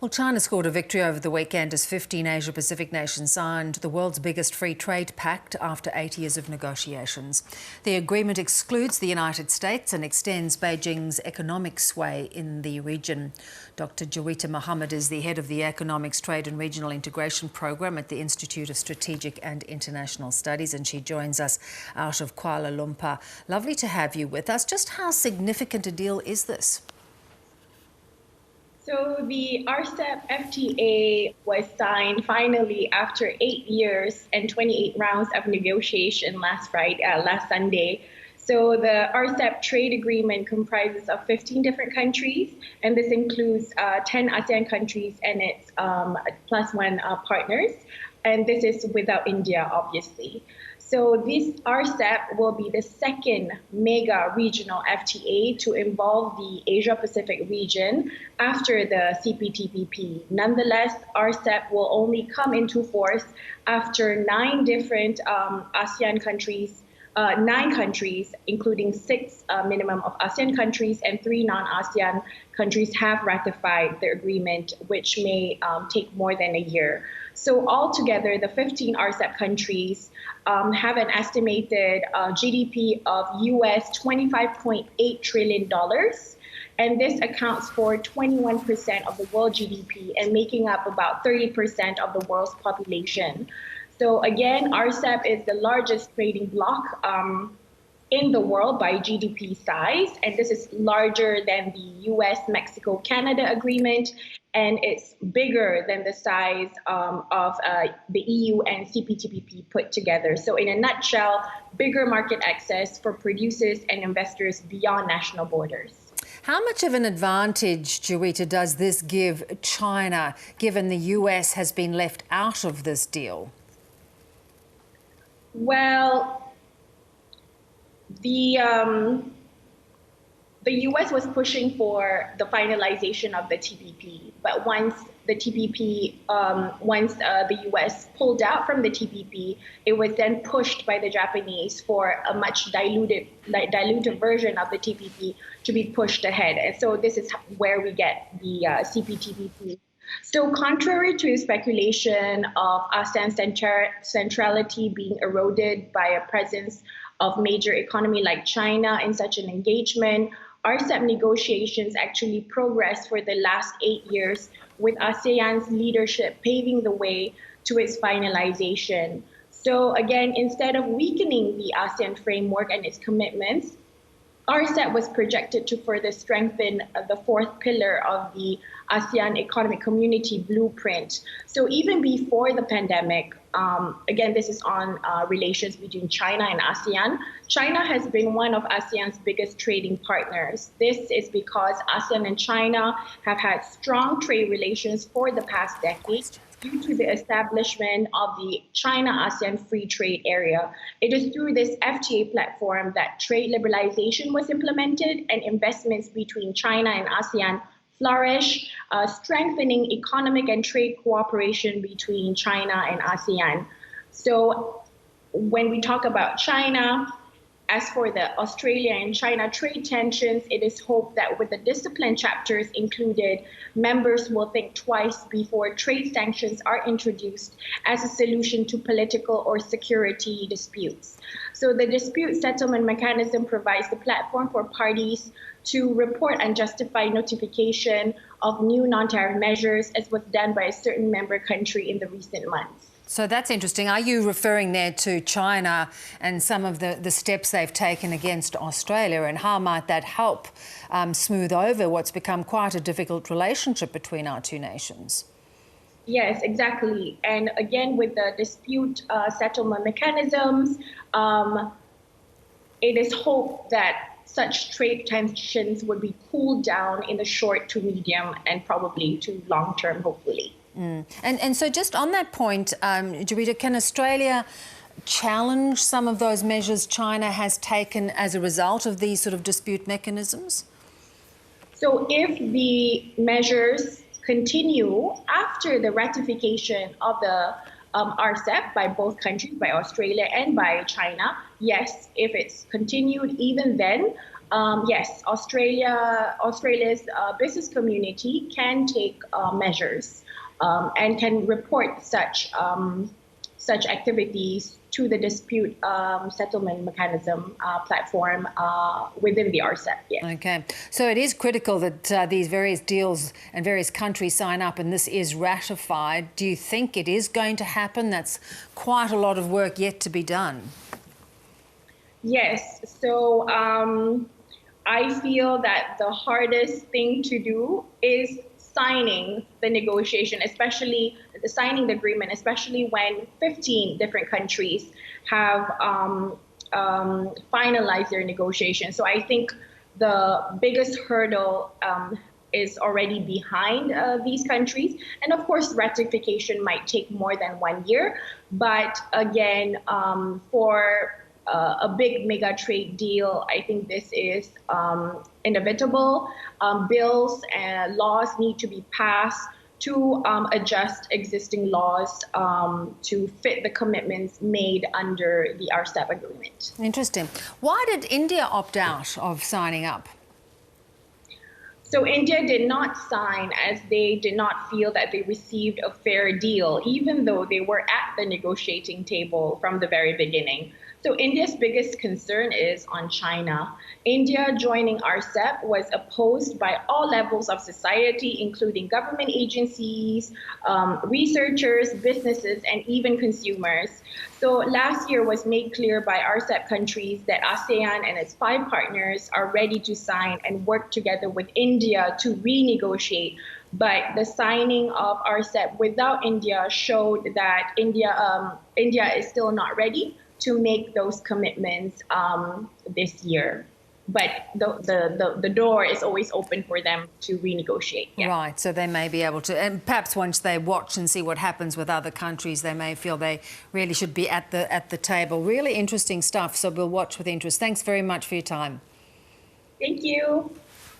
Well, China scored a victory over the weekend as 15 Asia-Pacific nations signed the world's biggest free trade pact after 8 years of negotiations. The agreement excludes the United States and extends Beijing's economic sway in the region. Dr. Juita Mohamad is the head of the Economics, Trade and Regional Integration Program at the Institute of Strategic and International Studies, and she joins us out of Kuala Lumpur. Lovely to have you with us. Just how significant a deal is this? So the RCEP FTA was signed finally after 8 years and 28 rounds of negotiation last Sunday. So the RCEP trade agreement comprises of 15 different countries, and this includes 10 ASEAN countries and its plus one partners. And this is without India, obviously. So this RCEP will be the second mega regional FTA to involve the Asia-Pacific region after the CPTPP. Nonetheless, RCEP will only come into force after 9 different ASEAN countries, 9 countries, including 6 minimum of ASEAN countries and 3 non-ASEAN countries have ratified the agreement, which may take more than a year. So altogether, the 15 RCEP countries have an estimated GDP of US $25.8 trillion. And this accounts for 21% of the world GDP and making up about 30% of the world's population. So again, RCEP is the largest trading bloc in the world by GDP size, and this is larger than the US-Mexico-Canada agreement, and it's bigger than the size of the EU and CPTPP put together. So in a nutshell, bigger market access for producers and investors beyond national borders. How much of an advantage, Juita, does this give China, given the US has been left out of this deal? Well, the US was pushing for the finalization of the TPP, but once the TPP, the US pulled out from the TPP, it was then pushed by the Japanese for a much diluted version of the TPP to be pushed ahead. And so this is where we get the CPTPP. So contrary to speculation of ASEAN centrality being eroded by a presence of major economy like China in such an engagement, RCEP negotiations actually progressed for the last 8 years, with ASEAN's leadership paving the way to its finalization. So again, instead of weakening the ASEAN framework and its commitments, RCEP was projected to further strengthen the 4th pillar of the ASEAN Economic Community Blueprint. So even before the pandemic, again, this is on relations between China and ASEAN. China has been one of ASEAN's biggest trading partners. This is because ASEAN and China have had strong trade relations for the past decade due to the establishment of the China-ASEAN Free Trade Area. It is through this FTA platform that trade liberalization was implemented and investments between China and ASEAN flourish, strengthening economic and trade cooperation between China and ASEAN. So when we talk about China, as for the Australia and China trade tensions, it is hoped that with the discipline chapters included, members will think twice before trade sanctions are introduced as a solution to political or security disputes. So the dispute settlement mechanism provides the platform for parties to report unjustified notification of new non-tariff measures, as was done by a certain member country in the recent months. So that's interesting. Are you referring there to China and some of the steps they've taken against Australia, and how might that help smooth over what's become quite a difficult relationship between our two nations? Yes, exactly. And again, with the dispute settlement mechanisms, it is hoped that such trade tensions would be cooled down in the short to medium and probably to long term, hopefully. And so just on that point, Juita, can Australia challenge some of those measures China has taken as a result of these sort of dispute mechanisms? So if the measures continue after the ratification of the RCEP by both countries, by Australia and by China, yes, if it's continued even then, yes, Australia's business community can take measures and can report such activities to the dispute settlement mechanism platform within the RCEP. Yes. Okay, so it is critical that these various deals and various countries sign up and this is ratified. Do you think it is going to happen? That's quite a lot of work yet to be done. Yes, so I feel that the hardest thing to do is signing the negotiation, especially signing the agreement, especially when 15 different countries have finalized their negotiation. So I think the biggest hurdle is already behind these countries. And of course, ratification might take more than 1 year. But again, for a big mega trade deal, I think this is inevitable. Bills and laws need to be passed to adjust existing laws to fit the commitments made under the RCEP agreement. Interesting. Why did India opt out of signing up? So India did not sign as they did not feel that they received a fair deal, even though they were at the negotiating table from the very beginning. So India's biggest concern is on China. India joining RCEP was opposed by all levels of society, including government agencies, researchers, businesses, and even consumers. So last year was made clear by RCEP countries that ASEAN and its 5 partners are ready to sign and work together with India to renegotiate. But the signing of RCEP without India showed that India is still not ready to make those commitments this year. But the door is always open for them to renegotiate. Yeah. Right, so they may be able to, and perhaps once they watch and see what happens with other countries, they may feel they really should be at the table. Really interesting stuff, so we'll watch with interest. Thanks very much for your time. Thank you.